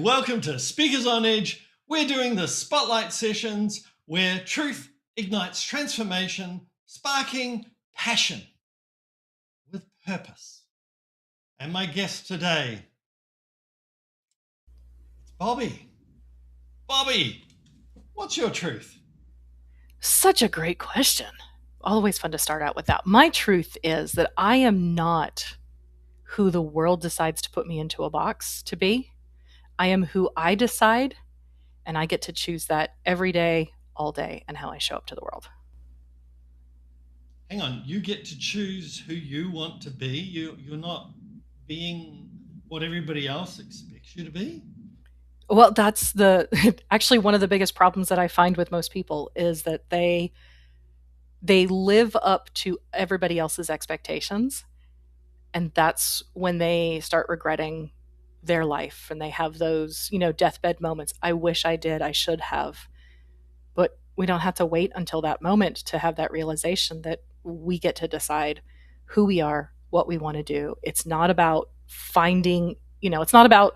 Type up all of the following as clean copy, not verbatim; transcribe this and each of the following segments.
welcome to Speakers on Edge. We're doing the spotlight sessions where truth ignites transformation, sparking passion with purpose. And my guest today, it's Bobbie. Bobbie, what's your truth? Such a great question. Always fun to start out with that. My truth is that I am not who the world decides to put me into a box to be. I am who I decide, and I get to choose that every day, all day, and how I show up to the world. Hang on, you get to choose who you want to be. You're not being what everybody else expects you to be? Well, that's actually one of the biggest problems that I find with most people is that they live up to everybody else's expectations, and that's when they start regretting their life and they have those, deathbed moments. I wish I did, I should have. But we don't have to wait until that moment to have that realization that we get to decide who we are, what we want to do. It's not about it's not about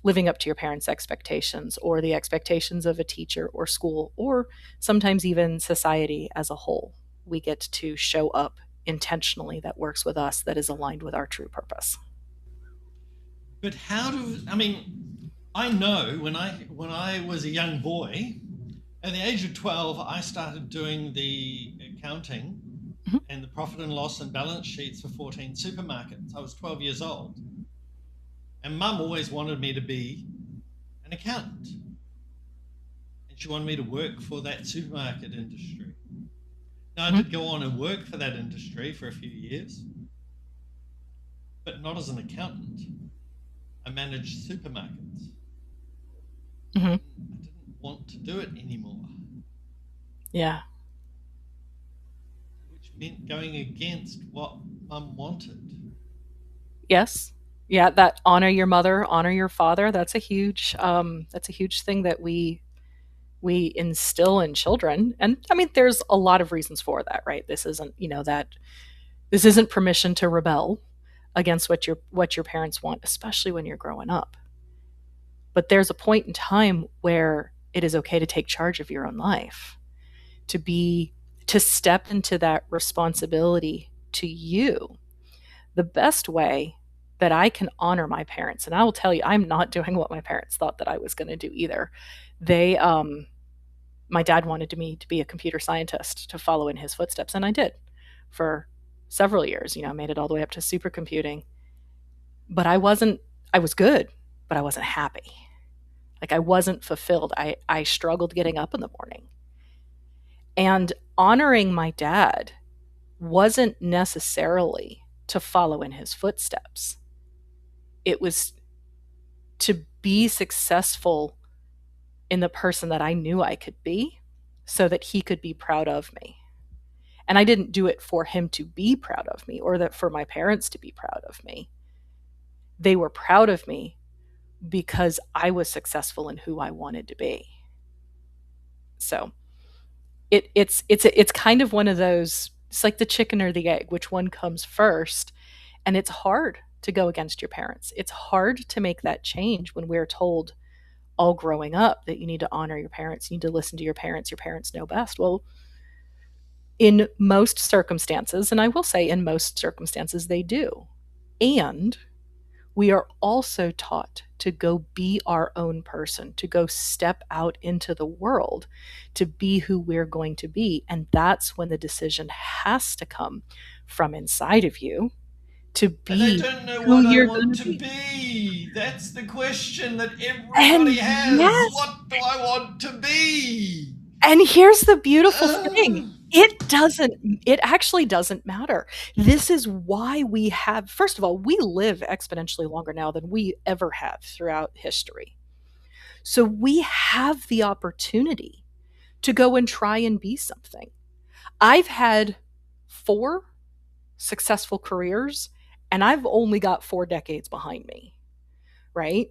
living up to your parents' expectations or the expectations of a teacher or school or sometimes even society as a whole. We get to show up intentionally that works with us, that is aligned with our true purpose. But I know when I was a young boy, at the age of 12, I started doing the accounting and the profit and loss and balance sheets for 14 supermarkets. I was 12 years old. And Mum always wanted me to be an accountant. And she wanted me to work for that supermarket industry. Now, I did go on and work for that industry for a few years, but not as an accountant. I managed supermarkets. I didn't want to do it anymore. Yeah. Which meant going against what Mum wanted. Yes. Yeah, that honor your mother, honor your father. That's a huge thing that we instill in children. And I mean, there's a lot of reasons for that, right? This isn't permission to rebel against what your parents want, especially when you're growing up. But there's a point in time where it is okay to take charge of your own life, to step into that responsibility to you. The best way that I can honor my parents, and I will tell you, I'm not doing what my parents thought that I was going to do either. My dad wanted me to be a computer scientist, to follow in his footsteps, and I did for several years. I made it all the way up to supercomputing. But I was good, but I wasn't happy. Like, I wasn't fulfilled. I struggled getting up in the morning. And honoring my dad wasn't necessarily to follow in his footsteps. It was to be successful in the person that I knew I could be so that he could be proud of me. And I didn't do it for him to be proud of me or that for my parents to be proud of me. They were proud of me because I was successful in who I wanted to be. So it's kind of one of those, it's like the chicken or the egg, which one comes first? And it's hard to go against your parents. It's hard to make that change when we're told all growing up that you need to honor your parents, you need to listen to your parents know best. Well, in most circumstances, and I will say in most circumstances, they do. And we are also taught to go be our own person, to go step out into the world, to be who we're going to be. And that's when the decision has to come from inside of you to be And I don't know who what I you're want going to to be. be. That's the question that And everybody has. yes, What do I want to be? and here's the beautiful thing. It actually doesn't matter. This is why first of all, we live exponentially longer now than we ever have throughout history. So we have the opportunity to go and try and be something. I've had 4 successful careers, and I've only got 4 decades behind me, right?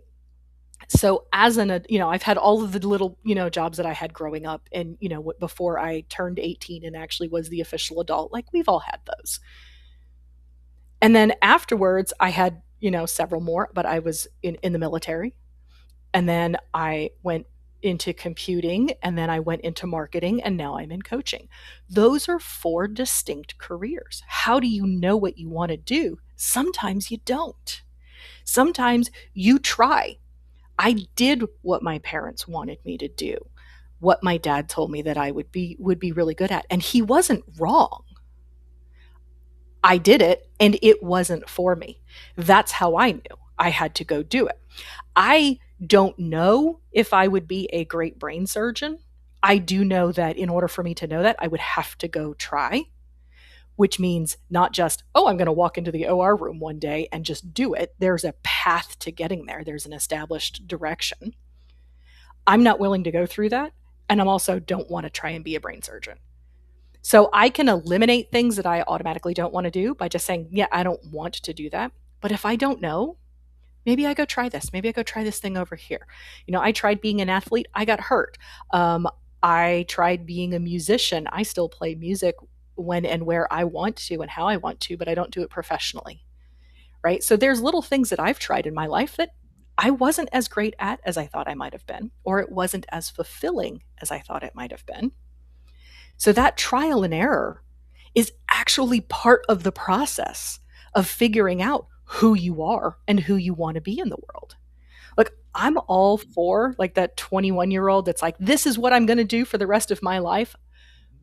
So I've had all of the little, jobs that I had growing up and, before I turned 18 and actually was the official adult, like we've all had those. And then afterwards I had, several more, but I was in the military. And then I went into computing, and then I went into marketing, and now I'm in coaching. Those are four distinct careers. How do you know what you want to do? Sometimes you don't. Sometimes you try. I did what my parents wanted me to do, what my dad told me that I would be really good at, and he wasn't wrong. I did it and it wasn't for me. That's how I knew I had to go do it. I don't know if I would be a great brain surgeon. I do know that in order for me to know that, I would have to go try, which means not just, oh, I'm going to walk into the OR room one day and just do it. There's a path to getting there, there's an established direction. I'm not willing to go through that. And I'm also don't want to try and be a brain surgeon. So I can eliminate things that I automatically don't want to do by just saying, yeah, I don't want to do that. But if I don't know, maybe I go try this. Maybe I go try this thing over here. I tried being an athlete. I got hurt. I tried being a musician. I still play music when and where I want to and how I want to, but I don't do it professionally. Right. So there's little things that I've tried in my life that I wasn't as great at as I thought I might have been, or it wasn't as fulfilling as I thought it might have been. So that trial and error is actually part of the process of figuring out who you are and who you want to be in the world. Like, I'm all for like that 21-year-old that's like, this is what I'm going to do for the rest of my life.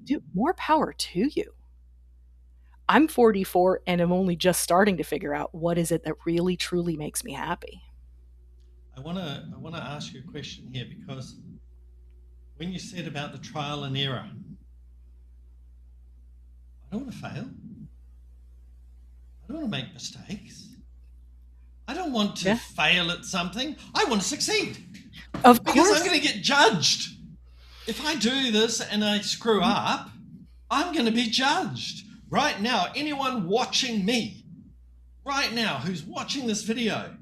Dude, more power to you. I'm 44 and I'm only just starting to figure out what is it that really truly makes me happy. I wanna ask you a question here, because when you said about the trial and error, I don't want to fail. I don't want to make mistakes. I don't want to Yeah, fail at something. I want to succeed, of because I'm course. going to get judged. If I do this and I screw Mhm. up, I'm going to be judged. Right now, anyone watching me, right now, who's watching this video,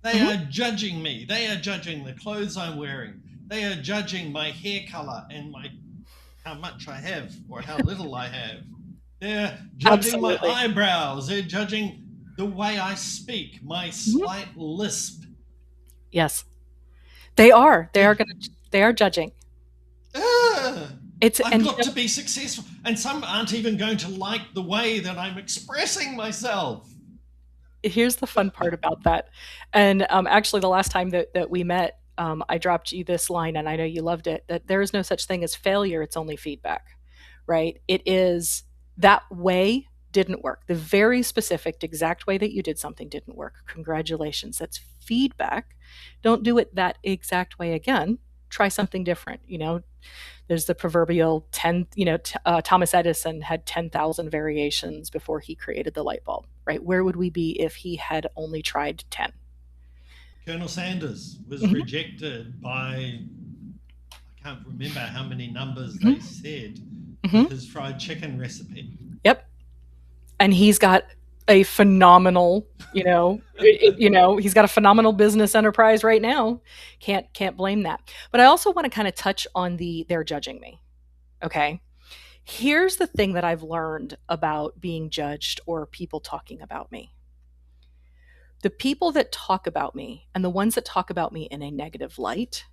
they Mhm. are judging me. They are judging the clothes I'm wearing. They are judging my hair color and how much I have or how little I have. They're judging my Absolutely. eyebrows. They're judging the way I speak, my Mhm. slight lisp. Yes, they are. They They're, are going to. They are judging. "Ugh, It's I've and got to be successful." And some aren't even going to like the way that I'm expressing myself. here's the fun part about that. And actually, the last time that we met, I dropped you this line, and I know you loved it. That there is no such thing as failure; it's only feedback. Right? It is that way didn't work. The very specific, exact way that you did something didn't work. Congratulations. That's feedback. Don't do it that exact way again. Try something different. There's the proverbial 10, Thomas Edison had 10,000 variations before he created the light bulb, right? Where would we be if he had only tried 10? Colonel Sanders was Mhm, rejected by, I can't remember how many numbers mhm, they said, mhm. with his fried chicken recipe. Yep. And he's got a phenomenal, he's got a phenomenal business enterprise right now. Can't blame that. But I also want to kind of touch on the they're judging me. Okay. Here's the thing that I've learned about being judged or people talking about me. The people that talk about me and the ones that talk about me in a negative light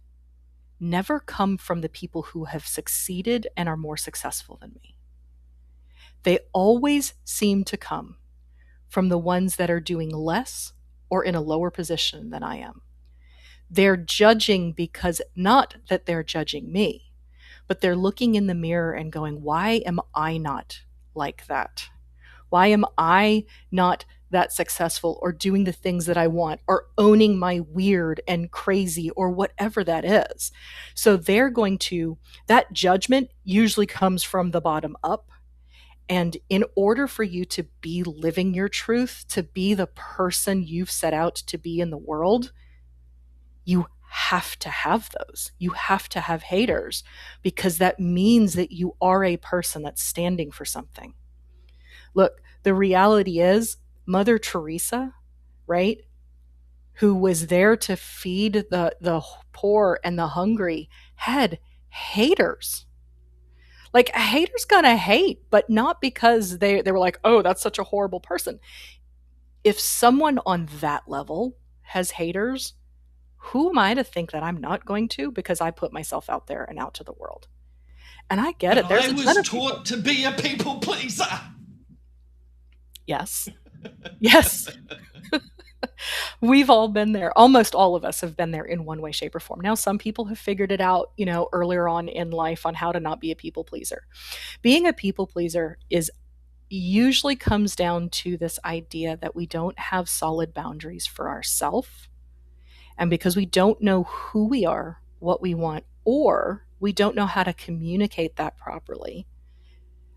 never come from the people who have succeeded and are more successful than me. They always seem to come from the ones that are doing less or in a lower position than I am. They're judging because not that they're judging me, but they're looking in the mirror and going, why am I not like that? Why am I not that successful or doing the things that I want or owning my weird and crazy or whatever that is? So they're going to, that judgment usually comes from the bottom up. And in order for you to be living your truth, to be the person you've set out to be in the world, you have to have those. You have to have haters because that means that you are a person that's standing for something. Look, the reality is, Mother Teresa, right, who was there to feed the poor and the hungry, had haters. Like a hater's gonna hate, but not because they were like, oh, that's such a horrible person. If someone on that level has haters, Who am I to think that I'm not going to because I put myself out there and out to the world? And I get But it. There's I a ton was of people. taught to be a people pleaser. Yes. Yes. We've all been there. Almost all of us have been there in one way, shape, or form. Now, some people have figured it out, earlier on in life on how to not be a people pleaser. Being a people pleaser is usually comes down to this idea that we don't have solid boundaries for ourselves. And because we don't know who we are, what we want, or we don't know how to communicate that properly,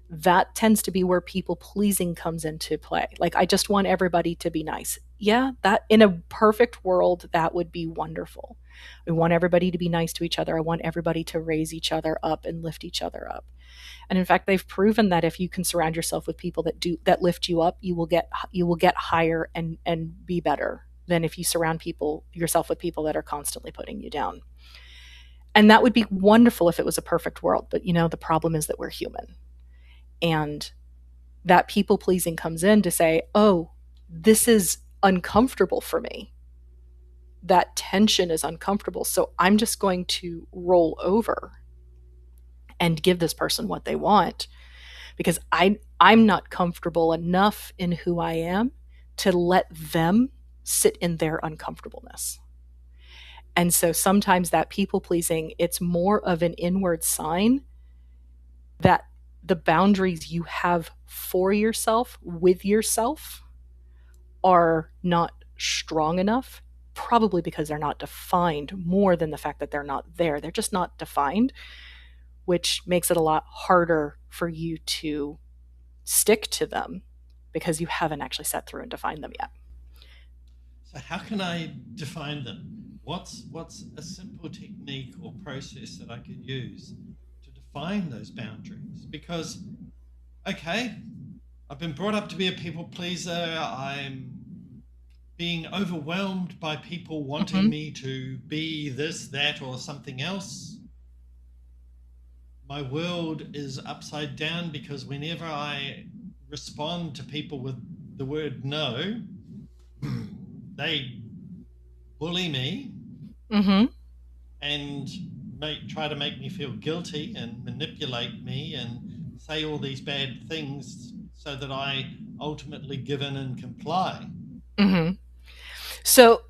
that tends to be where people pleasing comes into play. Like, I just want everybody to be nice. Yeah, that in a perfect world, that would be wonderful. We want everybody to be nice to each other. I want everybody to raise each other up and lift each other up. And in fact, they've proven that if you can surround yourself with people that lift you up, you will get higher and be better than if you surround yourself with people that are constantly putting you down. And that would be wonderful if it was a perfect world, but the problem is that we're human. And that people pleasing comes in to say, oh, this is uncomfortable for me. That tension is uncomfortable. So I'm just going to roll over and give this person what they want because I'm not comfortable enough in who I am to let them sit in their uncomfortableness. And so sometimes that people pleasing, it's more of an inward sign that the boundaries you have for yourself, with yourself, are not strong enough, probably because they're not defined more than the fact that they're not there. They're just not defined, which makes it a lot harder for you to stick to them because you haven't actually sat through and defined them yet. So how can I define them? What's a simple technique or process that I could use to define those boundaries? Because okay, I've been brought up to be a people pleaser. I'm being overwhelmed by people wanting Mm-hmm. me to be this, that, or something else. My world is upside down because whenever I respond to people with the word no, they bully me Mm-hmm. and try to make me feel guilty and manipulate me and say all these bad things so that I ultimately give in and comply. Mm-hmm. So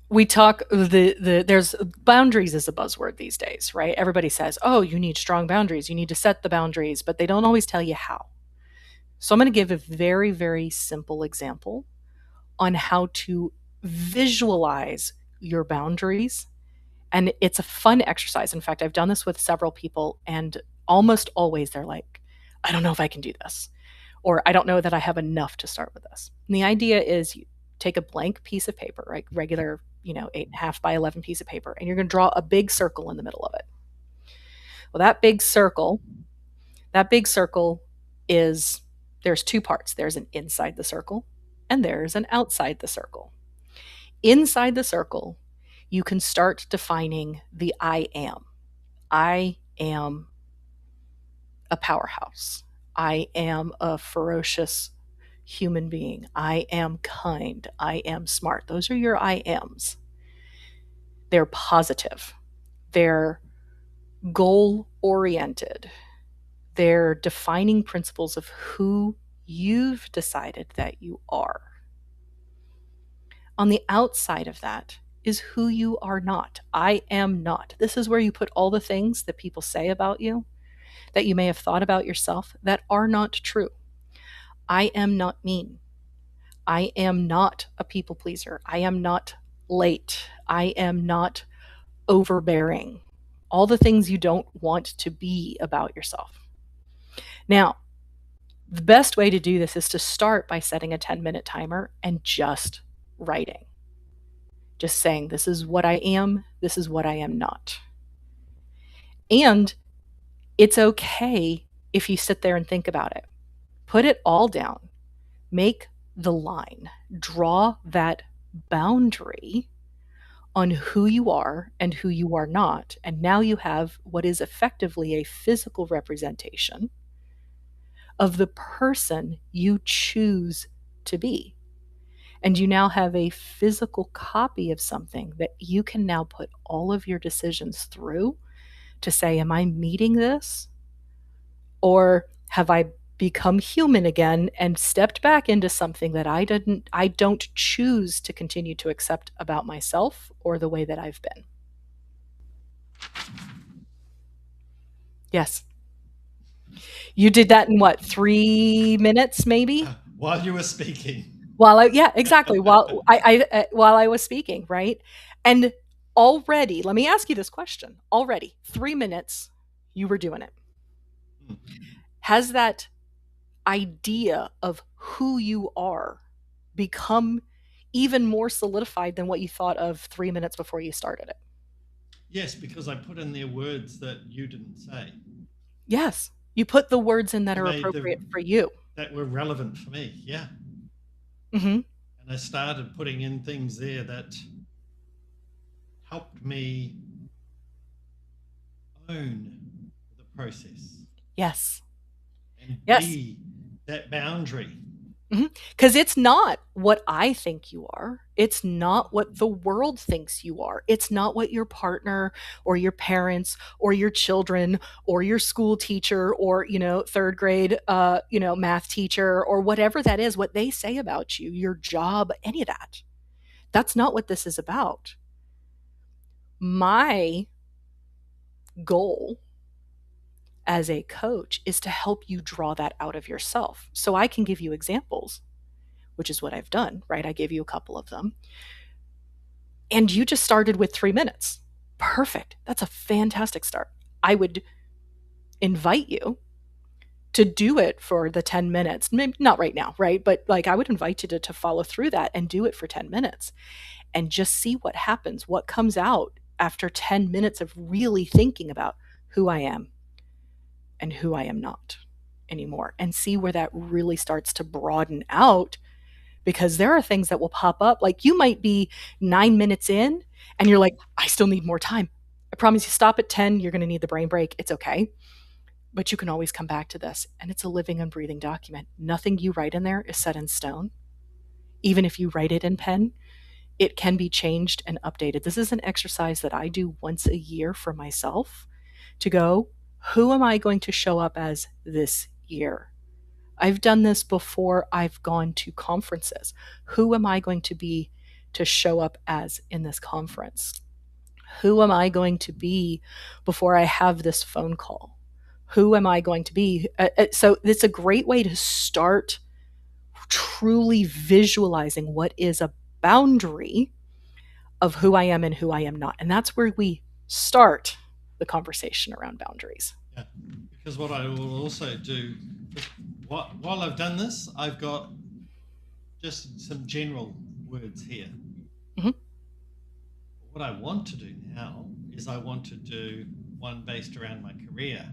we talk there's boundaries is a buzzword these days, right? Everybody says, oh, you need strong boundaries, you need to set the boundaries, but they don't always tell you how. So I'm going to give a very, very simple example on how to visualize your boundaries. And it's a fun exercise. In fact, I've done this with several people, and almost always they're like, I don't know if I can do this, or I don't know that I have enough to start with this. And the idea is you take a blank piece of paper, right? Regular, 8.5 by 11 piece of paper, and you're going to draw a big circle in the middle of it. Well, that big circle is, there's two parts. There's an inside the circle and there's an outside the circle. Inside the circle, you can start defining the I am. I am a powerhouse. I am a ferocious human being. I am kind. I am smart. Those are your I ams. They're positive. They're goal oriented. They're defining principles of who you've decided that you are. On the outside of that is who you are not. I am not. This is where you put all the things that people say about you, that you may have thought about yourself, that are not true. I am not mean. I am not a people pleaser. I am not late. I am not overbearing. All the things you don't want to be about yourself. Now, the best way to do this is to start by setting a 10-minute timer and just writing. Just saying, this is what I am, this is what I am not. And it's okay if you sit there and think about it. Put it all down. Make the line. Draw that boundary on who you are and who you are not. And now you have what is effectively a physical representation of the person you choose to be. And you now have a physical copy of something that you can now put all of your decisions through to say, am I meeting this? Or have I become human again and stepped back into something that I don't choose to continue to accept about myself or the way that I've been? Yes. You did that in what, 3 minutes maybe? While you were speaking. Yeah, exactly. While I was speaking, right? And already, let me ask you this question. Already, 3 minutes, you were doing it. Has that idea of who you are become even more solidified than what you thought of 3 minutes before you started it? Yes, because I put in there words that you didn't say. Yes. You put the words in that You are made appropriate for you. that were relevant for me. Yeah. Mm-hmm. And I started putting in things there that helped me own the process Yes. and Yes. be that boundary. Because it's not what I think you are. It's not what the world thinks you are. It's not what your partner or your parents or your children or your school teacher or, third grade, math teacher or whatever that is, what they say about you, your job, any of that. That's not what this is about. My goal as a coach is to help you draw that out of yourself. So I can give you examples, which is what I've done, right? I gave you a couple of them. And you just started with 3 minutes. Perfect. That's a fantastic start. I would invite you to do it for the 10 minutes. Maybe not right now, right? But I would invite you to follow through that and do it for 10 minutes and just see what happens, what comes out after 10 minutes of really thinking about who I am and who I am not anymore, and see where that really starts to broaden out. Because there are things that will pop up. Like, you might be 9 minutes in and you're like, I still need more time. I promise you, stop at 10. You're going to need the brain break. It's okay. But you can always come back to this. And it's a living and breathing document. Nothing you write in there is set in stone. Even if you write it in pen, it can be changed and updated. This is an exercise that I do once a year for myself to go, who am I going to show up as this year? I've done this before I've gone to conferences. Who am I going to be to show up as in this conference? Who am I going to be before I have this phone call? Who am I going to be? So it's a great way to start truly visualizing what is a boundary of who I am and who I am not. And that's where we start the conversation around boundaries. Yeah. Because what I will also do, while I've done this, I've got just some general words here. Mm-hmm. What I want to do now is I want to do one based around my career,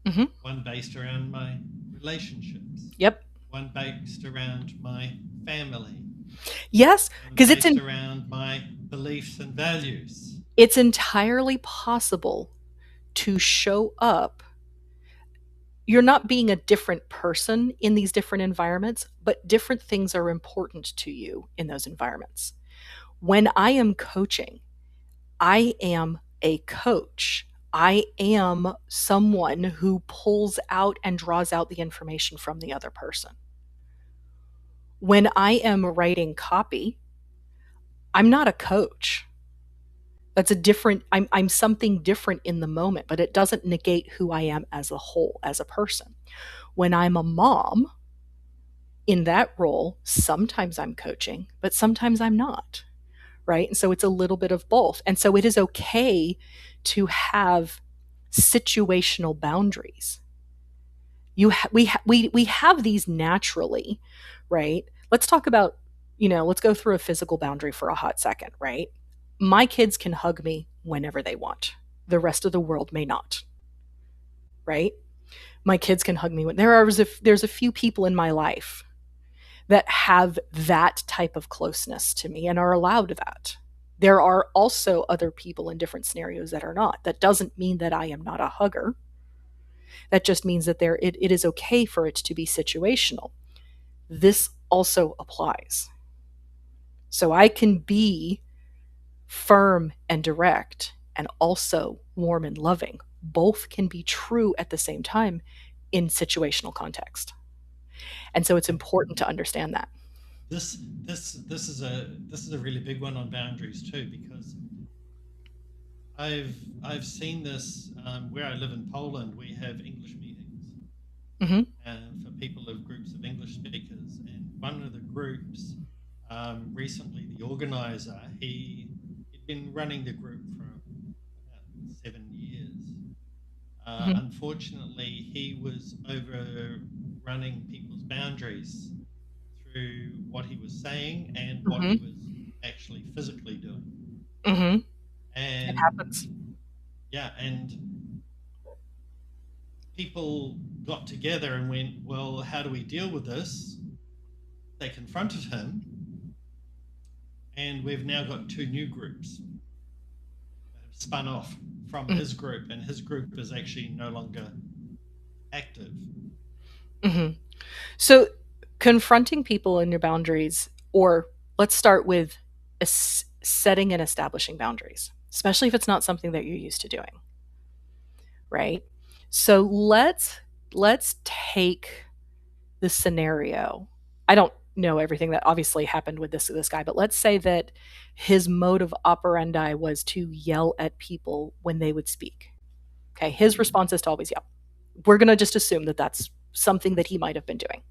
Mm-hmm. one based around my relationships. Yep. One based around my family. Yes, because it's around my beliefs and values. It's entirely possible to show up. You're not being a different person in these different environments, but different things are important to you in those environments. When I am coaching, I am a coach. I am someone who pulls out and draws out the information from the other person. When I am writing copy, I'm not a coach. That's a different, I'm something different in the moment, but it doesn't negate who I am as a whole, as a person. When I'm a mom, in that role, sometimes I'm coaching, but sometimes I'm not, right? And so it's a little bit of both. And so it is okay to have situational boundaries. We have these naturally, right? Let's talk about, let's go through a physical boundary for a hot second, right? My kids can hug me whenever they want. The rest of the world may not, right? My kids can hug me when there's a few people in my life that have that type of closeness to me and are allowed that. There are also other people in different scenarios that are not. That doesn't mean that I am not a hugger. That just means that it is okay for it to be situational. This also applies. So I can be firm and direct and also warm and loving. Both can be true at the same time in situational context. And so it's important to understand that. This is a really big one on boundaries too, because I've I've seen this where I live in Poland. We have English meetings Mm-hmm. for people of groups of English speakers, and one of the groups recently, the organizer, he'd been running the group for about 7 years. Mm-hmm. Unfortunately, he was overrunning people's boundaries through what he was saying and what he Mm-hmm. was actually physically doing. Mm-hmm. It And happens. yeah, and people got together and went, well, how do we deal with this? They confronted him, and we've now got two new groups that have spun off from his group, and his group is actually no longer active. Mm-hmm. So confronting people in your boundaries, or let's start with setting and establishing boundaries, especially if it's not something that you're used to doing, right? So let's take the scenario. I don't know everything that obviously happened with this guy, but let's say that his mode of operandi was to yell at people when they would speak. Okay, his response is to always yell. We're going to just assume that that's something that he might have been doing.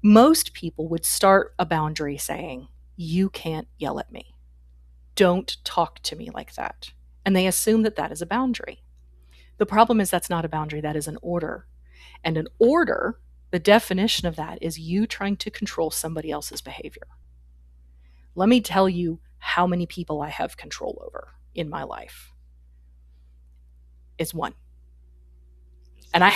Most people would start a boundary saying, "You can't yell at me. Don't talk to me like that." And they assume that that is a boundary. The problem is that's not a boundary, that is an order. And an order, the definition of that is you trying to control somebody else's behavior. Let me tell you how many people I have control over in my life. Is one. Yes. And I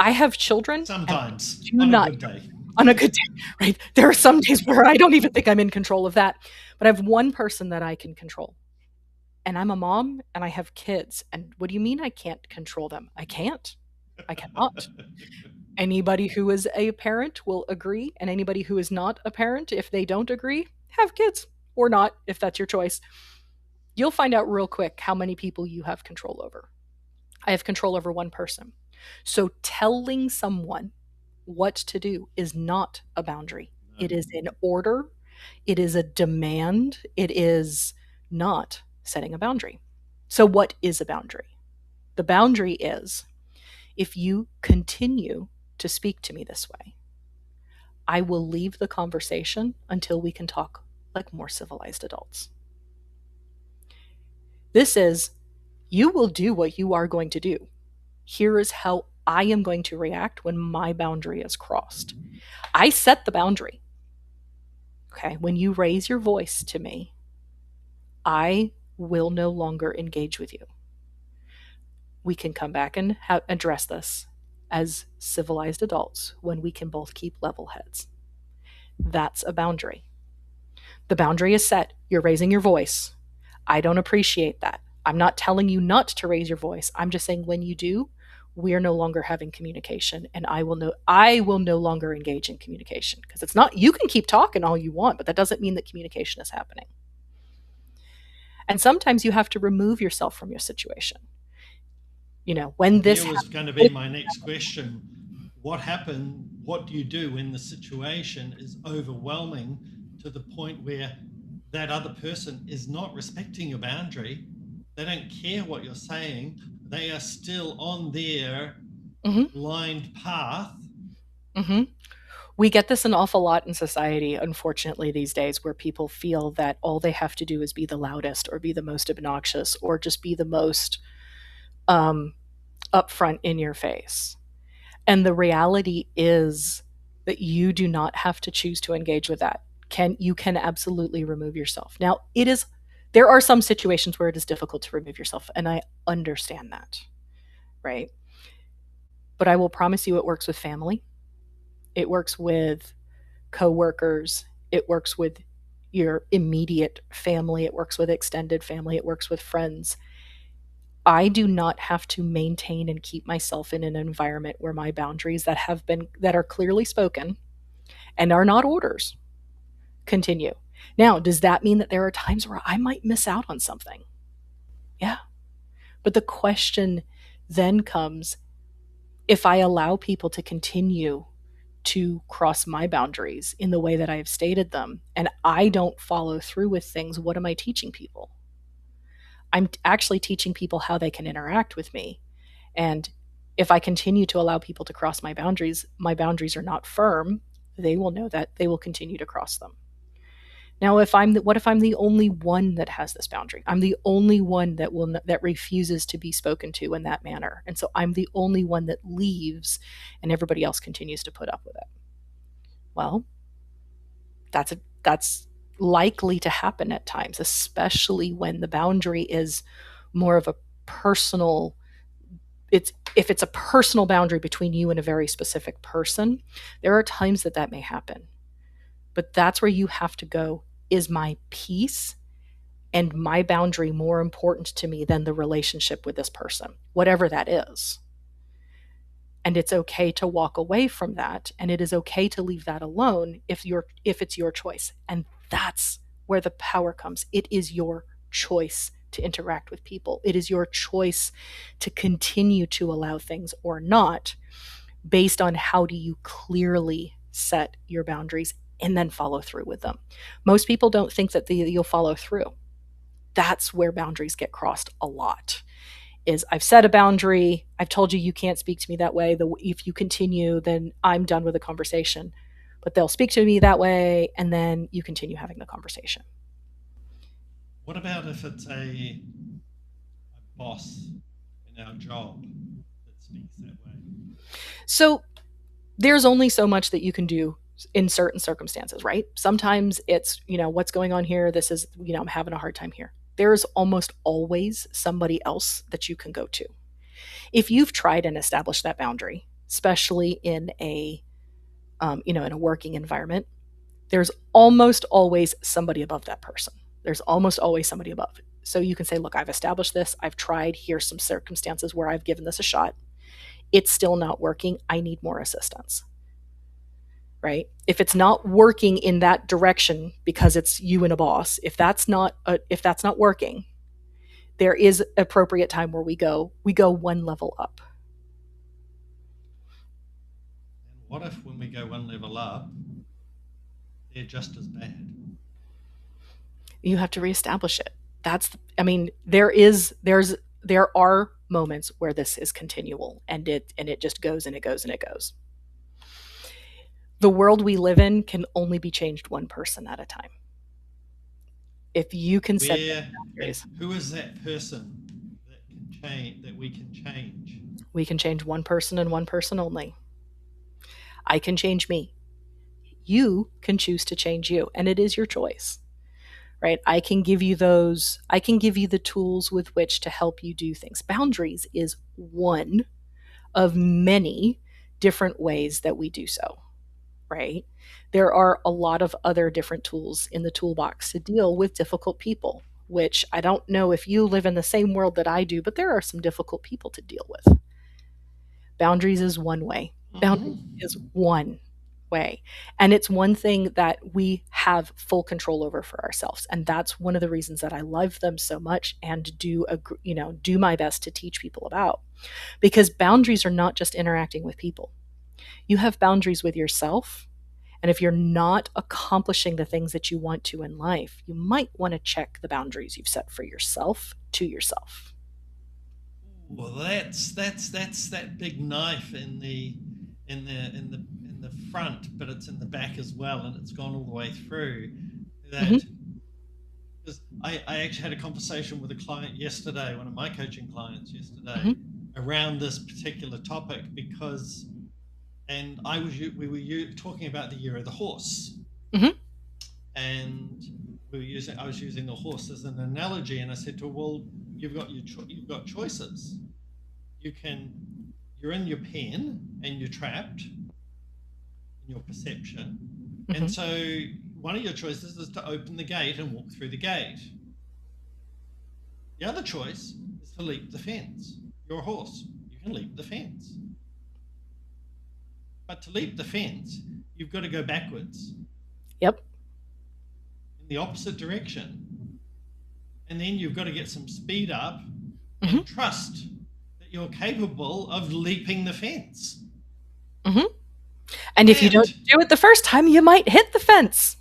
have children, and I Sometimes do on a not, good day. on a good day, right? There are some days where I don't even think I'm in control of that. But I have one person that I can control. And I'm a mom and I have kids. And what do you mean I can't control them? I can't. I cannot. Anybody who is a parent will agree, and anybody who is not a parent, if they don't agree, have kids or not, if that's your choice. You'll find out real quick how many people you have control over. I have control over one person. So telling someone what to do is not a boundary. No. It is an order, it is a demand, it is not setting a boundary. So, what is a boundary? The boundary is if you continue to speak to me this way, I will leave the conversation until we can talk like more civilized adults. This is, you will do what you are going to do. Here is how I am going to react when my boundary is crossed. I set the boundary. Okay, when you raise your voice to me, I will no longer engage with you. We can come back and address this as civilized adults when we can both keep level heads. That's a boundary. The boundary is set. You're raising your voice. I don't appreciate that. I'm not telling you not to raise your voice. I'm just saying when you do, we're no longer having communication, and I will no longer engage in communication, because it's not, you can keep talking all you want, but that doesn't mean that communication is happening. And sometimes you have to remove yourself from your situation. When this Here was going to be my next question. What do you do when the situation is overwhelming to the point where that other person is not respecting your boundary? They don't care what you're saying. They are still on their blind path. Mm-hmm. We get this an awful lot in society, unfortunately, these days, where people feel that all they have to do is be the loudest or be the most obnoxious or just be the most upfront in your face. And the reality is that you do not have to choose to engage with that. You can absolutely remove yourself. Now, there are some situations where it is difficult to remove yourself, and I understand that, right? But I will promise you it works with family. It works with coworkers. It works with your immediate family. It works with extended family. It works with friends. I do not have to maintain and keep myself in an environment where my boundaries that are clearly spoken and are not orders continue. Now, does that mean that there are times where I might miss out on something? Yeah. But the question then comes, if I allow people to continue to cross my boundaries in the way that I have stated them, and I don't follow through with things, what am I teaching people? I'm actually teaching people how they can interact with me. And if I continue to allow people to cross my boundaries are not firm, they will know that they will continue to cross them. Now, what if I'm the only one that has this boundary? I'm the only one that refuses to be spoken to in that manner, and so I'm the only one that leaves, and everybody else continues to put up with it. Well, that's likely to happen at times, especially when the boundary is more of a personal. If it's a personal boundary between you and a very specific person, there are times that may happen. But that's where you have to go. Is my peace and my boundary more important to me than the relationship with this person, whatever that is? And it's okay to walk away from that, and it is okay to leave that alone if it's your choice. And that's where the power comes. It is your choice to interact with people. It is your choice to continue to allow things or not, based on how do you clearly set your boundaries and then follow through with them. Most people don't think that you'll follow through. That's where boundaries get crossed a lot. Is I've set a boundary, I've told you you can't speak to me that way. If you continue, then I'm done with the conversation. But they'll speak to me that way, and then you continue having the conversation. What about if it's a boss in our job that speaks that way? So there's only so much that you can do in certain circumstances, right? Sometimes it's, what's going on here? This is, I'm having a hard time here. There's almost always somebody else that you can go to. If you've tried and established that boundary, especially in in a working environment, there's almost always somebody above that person. There's almost always somebody above. So you can say, look, I've established this. I've tried. Here's some circumstances where I've given this a shot. It's still not working. I need more assistance. Right? If it's not working in that direction because it's you and a boss, if that's not working, there is appropriate time where we go one level up. And what if when we go one level up, they're just as bad? You have to reestablish it. There are moments where this is continual, and it just goes and it goes and it goes. The world we live in can only be changed one person at a time. If you can set boundaries, who is that person that can change, that we can change? We can change one person and one person only. I can change me. You can choose to change you, and it is your choice. Right? I can give you the tools with which to help you do things. Boundaries is one of many different ways that we do so. Right? There are a lot of other different tools in the toolbox to deal with difficult people, which I don't know if you live in the same world that I do, but there are some difficult people to deal with. Boundaries is one way. Boundaries is one way. And it's one thing that we have full control over for ourselves. And that's one of the reasons that I love them so much and do my best to teach people about. Because boundaries are not just interacting with people. You have boundaries with yourself. And if you're not accomplishing the things that you want to in life, you might want to check the boundaries you've set for yourself to yourself. Well, that's that big knife in the front, but it's in the back as well, and it's gone all the way through. That because I actually had a conversation with a client yesterday, one of my coaching clients yesterday, around this particular topic because, and we were talking about the year of the horse, and I was using the horse as an analogy, and I said to her, well, you've got choices. You're in your pen and you're trapped in your perception. And so one of your choices is to open the gate and walk through the gate. The other choice is to leap the fence. You're a horse. You can leap the fence. But to leap the fence, you've got to go backwards. Yep. And the opposite direction. And then you've got to get some speed up Mm-hmm. and trust that you're capable of leaping the fence. Mm-hmm. And if you don't And do it the first time, you might hit the fence.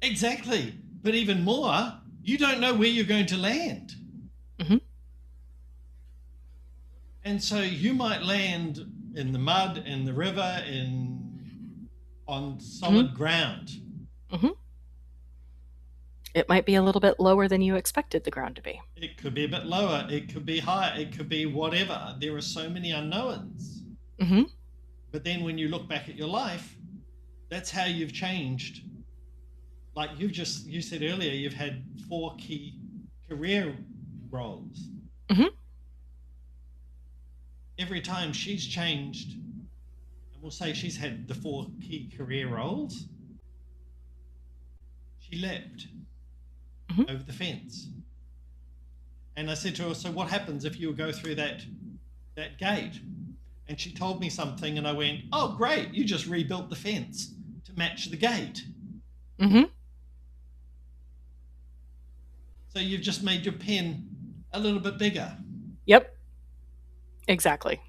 exactly, but even more, you don't know where you're going to land. Mm-hmm. And so you might land in the mud, in the river, on solid Mm-hmm. ground. Mm-hmm. It might be a little bit lower than you expected the ground to be. It could be a bit lower, it could be higher, it could be whatever. There are so many unknowns. Mm-hmm. But then when you look back at your life, that's how you've changed. Like you said earlier, you've had 4 key career roles. Mm-hmm. Every time she's changed, and we'll say she's had the 4 key career roles, she leapt Mm-hmm. over the fence. And I said to her, so what happens if you go through that gate? And she told me something, and I went, oh, great, you just rebuilt the fence to match the gate. Mm-hmm. So you've just made your pen a little bit bigger. Yep. Exactly.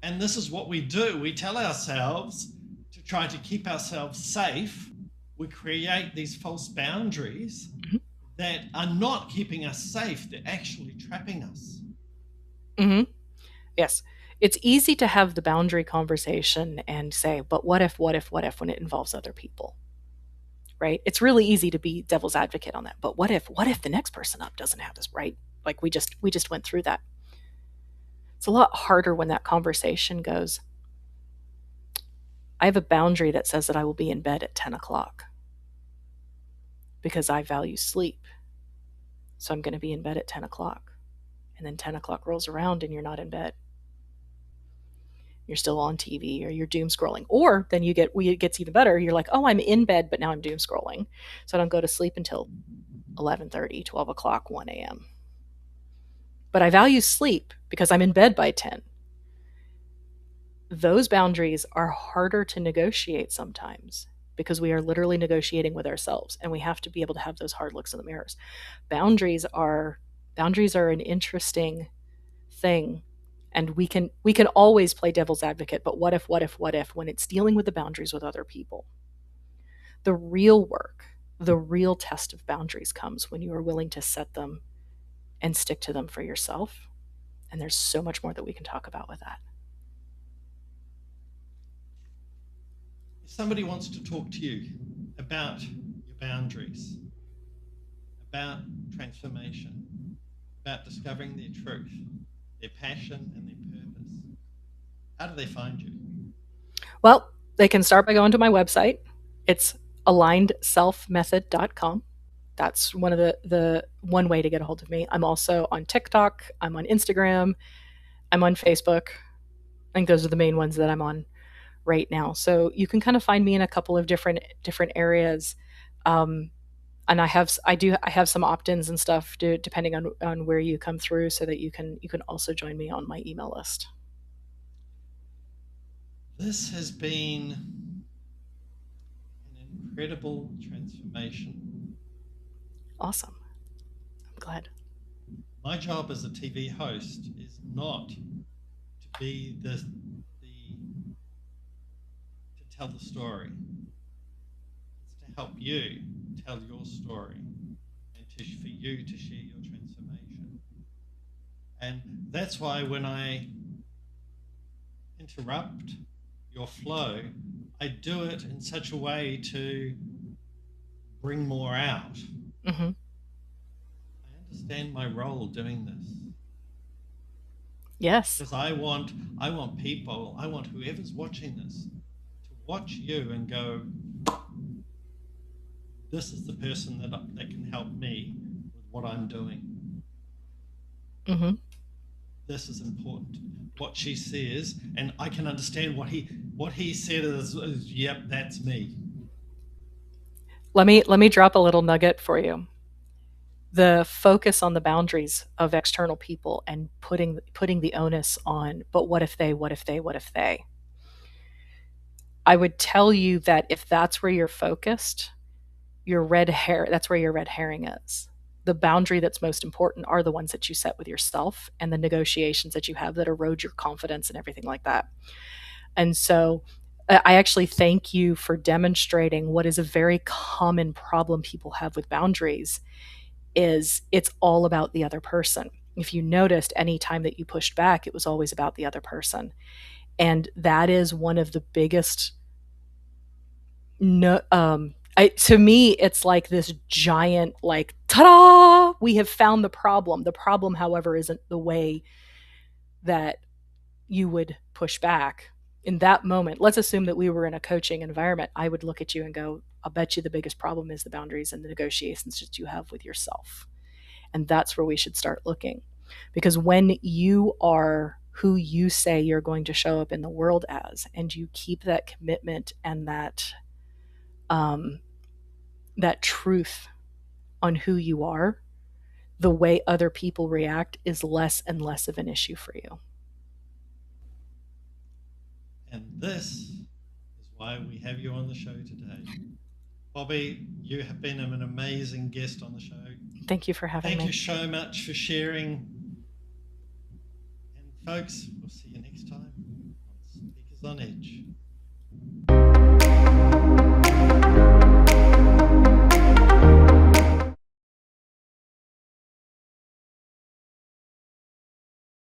And this is what we do. We tell ourselves to try to keep ourselves safe. We create these false boundaries Mm-hmm. that are not keeping us safe. They're actually trapping us. Mm-hmm. Yes. It's easy to have the boundary conversation and say, but what if when it involves other people, right? It's really easy to be devil's advocate on that. But what if the next person up doesn't have this, right? Like we just went through that. It's a lot harder when that conversation goes, I have a boundary that says that I will be in bed at 10 o'clock because I value sleep. So I'm going to be in bed at 10 o'clock. And then 10 o'clock rolls around and you're not in bed. You're still on TV or you're doom scrolling. Or then it gets even better. You're like, oh, I'm in bed, but now I'm doom scrolling. So I don't go to sleep until 11:30, 12 o'clock, 1 a.m. But I value sleep because I'm in bed by 10. Those boundaries are harder to negotiate sometimes because we are literally negotiating with ourselves, and we have to be able to have those hard looks in the mirrors. Boundaries are an interesting thing, and we can always play devil's advocate, but what if when it's dealing with the boundaries with other people? The real work, the real test of boundaries comes when you are willing to set them and stick to them for yourself. And there's so much more that we can talk about with that. If somebody wants to talk to you about your boundaries, about transformation, about discovering their truth, their passion, and their purpose, how do they find you? Well, they can start by going to my website. It's alignedselfmethod.com. That's one way to get a hold of me. I'm also on TikTok. I'm on Instagram. I'm on Facebook. I think those are the main ones that I'm on right now. So you can kind of find me in a couple of different areas. And I have some opt-ins and stuff depending on where you come through, so that you can also join me on my email list. This has been an incredible transformation. Awesome. I'm glad. My job as a TV host is not to be to tell the story. It's to help you tell your story, and for you to share your transformation. And that's why when I interrupt your flow, I do it in such a way to bring more out. Mm-hmm. I understand my role doing this. Yes. Because I want people, I want whoever's watching this to watch you and go, this is the person that can help me with what I'm doing. Mm-hmm. This is important. What she says, and I can understand what he said is yep, that's me. Let me drop a little nugget for you. The focus on the boundaries of external people and putting the onus on, but what if they? I would tell you that if that's where you're focused, your red hair, that's where your red herring is. The boundary that's most important are the ones that you set with yourself and the negotiations that you have that erode your confidence and everything like that. And so I actually thank you for demonstrating what is a very common problem people have with boundaries is it's all about the other person. If you noticed, any time that you pushed back, it was always about the other person. And that is one of the biggest no to me it's like this giant like ta-da, we have found the problem. The problem, however, isn't the way that you would push back in that moment. Let's assume that we were in a coaching environment. I would look at you and go, I'll bet you the biggest problem is the boundaries and the negotiations that you have with yourself. And that's where we should start looking. Because when you are who you say you're going to show up in the world as, and you keep that commitment and that truth on who you are, the way other people react is less and less of an issue for you. And this is why we have you on the show today. Bobbie, you have been an amazing guest on the show. Thank you for having me. Thank you so much for sharing. And folks, we'll see you next time on Speakers on Edge.